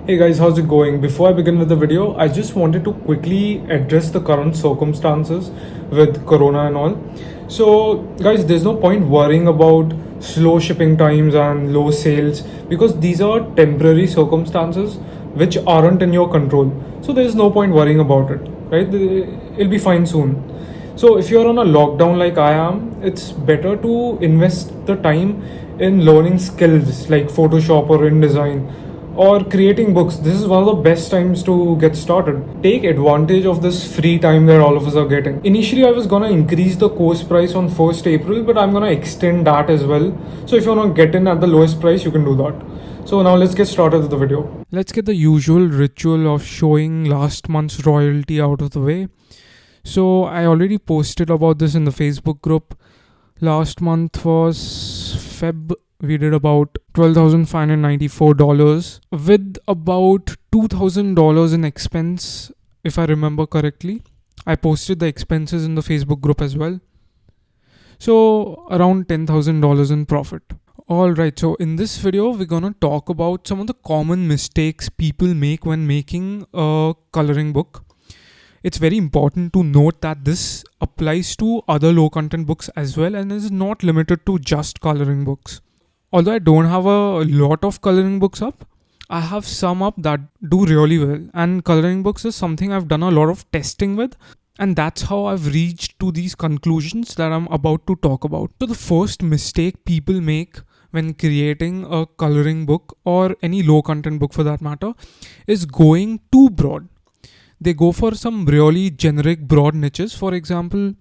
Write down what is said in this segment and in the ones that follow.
Hey guys, how's it going? Before I begin with the video, I just wanted to quickly address the current circumstances with Corona and all. So, guys, there's no point worrying about slow shipping times and low sales because these are temporary circumstances which aren't in your control. So, there's no point worrying about it, right? It'll be fine soon. So, if you're on a lockdown like I am, it's better to invest the time in learning skills like Photoshop or InDesign or creating books. This is one of the best times to get started. Take advantage of this free time that all of us are getting. Initially, I was gonna increase the course price on 1st April, but I'm gonna extend that as well. So if you wanna get in at the lowest price, you can do that. So now let's get started with the video. Let's get the usual ritual of showing last month's royalty out of the way. So I already posted about this in the Facebook group. Last month was Feb. We did about $12,594 with about $2,000 in expense, if I remember correctly. I posted the expenses in the Facebook group as well. So around $10,000 in profit. Alright, so in this video, we're gonna talk about some of the common mistakes people make when making a coloring book. It's very important to note that this applies to other low content books as well and is not limited to just coloring books. Although I don't have a lot of coloring books up, I have some up that do really well. And coloring books is something I've done a lot of testing with. And that's how I've reached to these conclusions that I'm about to talk about. So the first mistake people make when creating a coloring book or any low content book for that matter is going too broad. They go for some really generic broad niches. For example,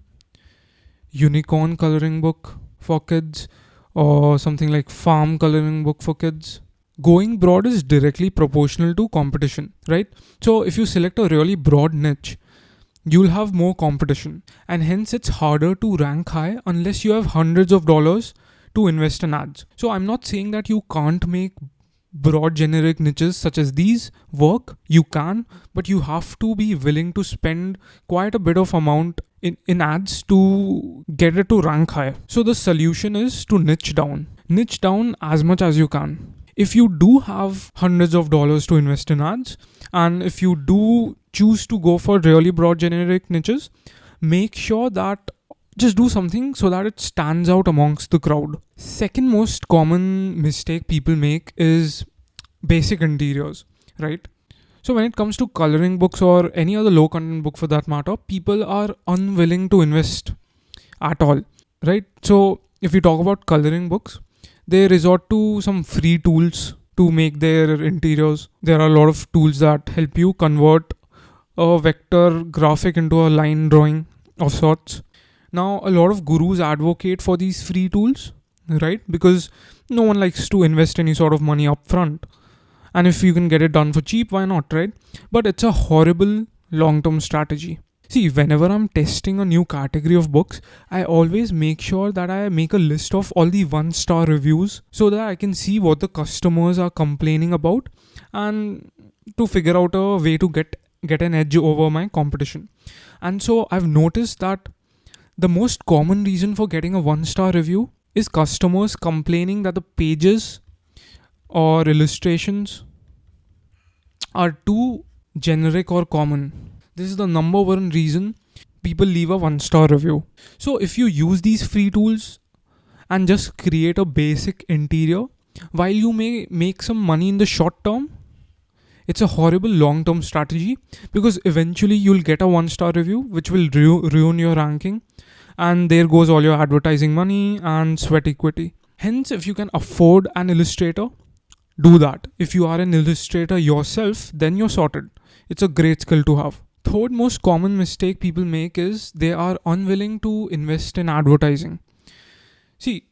unicorn coloring book for kids, or something like farm coloring book for kids. Going broad is directly proportional to competition, right? So if you select a really broad niche, you'll have more competition, and hence it's harder to rank high unless you have hundreds of dollars to invest in ads. So I'm not saying that you can't make broad generic niches such as these work. You can, but you have to be willing to spend quite a bit of amount in ads to get it to rank high. So the solution is to niche down as much as you can. If you do have hundreds of dollars to invest in ads, and if you do choose to go for really broad generic niches, make sure that just do something so that it stands out amongst the crowd. Second most common mistake people make is basic interiors, right? So when it comes to coloring books or any other low content book for that matter, people are unwilling to invest at all, right? So if we talk about coloring books, they resort to some free tools to make their interiors. There are a lot of tools that help you convert a vector graphic into a line drawing of sorts. Now, a lot of gurus advocate for these free tools, right? Because no one likes to invest any sort of money up front. And if you can get it done for cheap, why not, right? But it's a horrible long-term strategy. See, whenever I'm testing a new category of books, I always make sure that I make a list of all the 1-star reviews so that I can see what the customers are complaining about and to figure out a way to get an edge over my competition. And so I've noticed that the most common reason for getting a 1-star review is customers complaining that the pages or illustrations are too generic or common. This is the number one reason people leave a 1-star review. So if you use these free tools and just create a basic interior, while you may make some money in the short term, it's a horrible long-term strategy because eventually you'll get a 1-star review which will ruin your ranking, and there goes all your advertising money and sweat equity. Hence, if you can afford an illustrator, do that. If you are an illustrator yourself, then you're sorted. It's a great skill to have. Third most common mistake people make is they are unwilling to invest in advertising. See,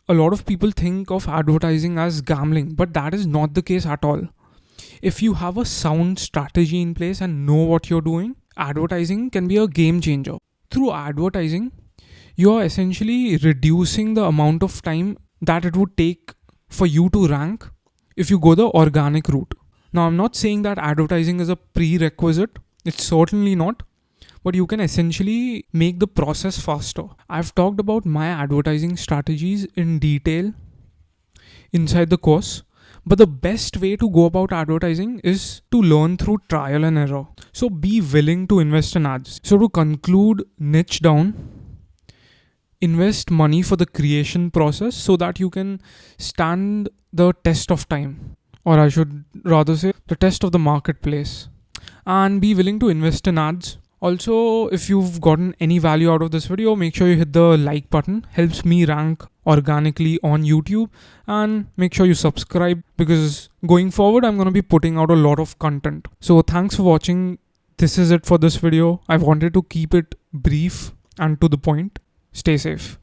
a lot of people think of advertising as gambling, but that is not the case at all. If you have a sound strategy in place and know what you're doing, advertising can be a game changer. Through advertising, you are essentially reducing the amount of time that it would take for you to rank if you go the organic route. Now, I'm not saying that advertising is a prerequisite. It's certainly not. But you can essentially make the process faster. I've talked about my advertising strategies in detail inside the course. But the best way to go about advertising is to learn through trial and error. So be willing to invest in ads. So to conclude, niche down, invest money for the creation process so that you can stand the test of time, or I should rather say the test of the marketplace, and be willing to invest in ads. Also, if you've gotten any value out of this video, make sure you hit the like button. Helps me rank organically on YouTube. And make sure you subscribe, because going forward I'm going to be putting out a lot of content. So thanks for watching. This is it for this video. I wanted to keep it brief and to the point. Stay safe.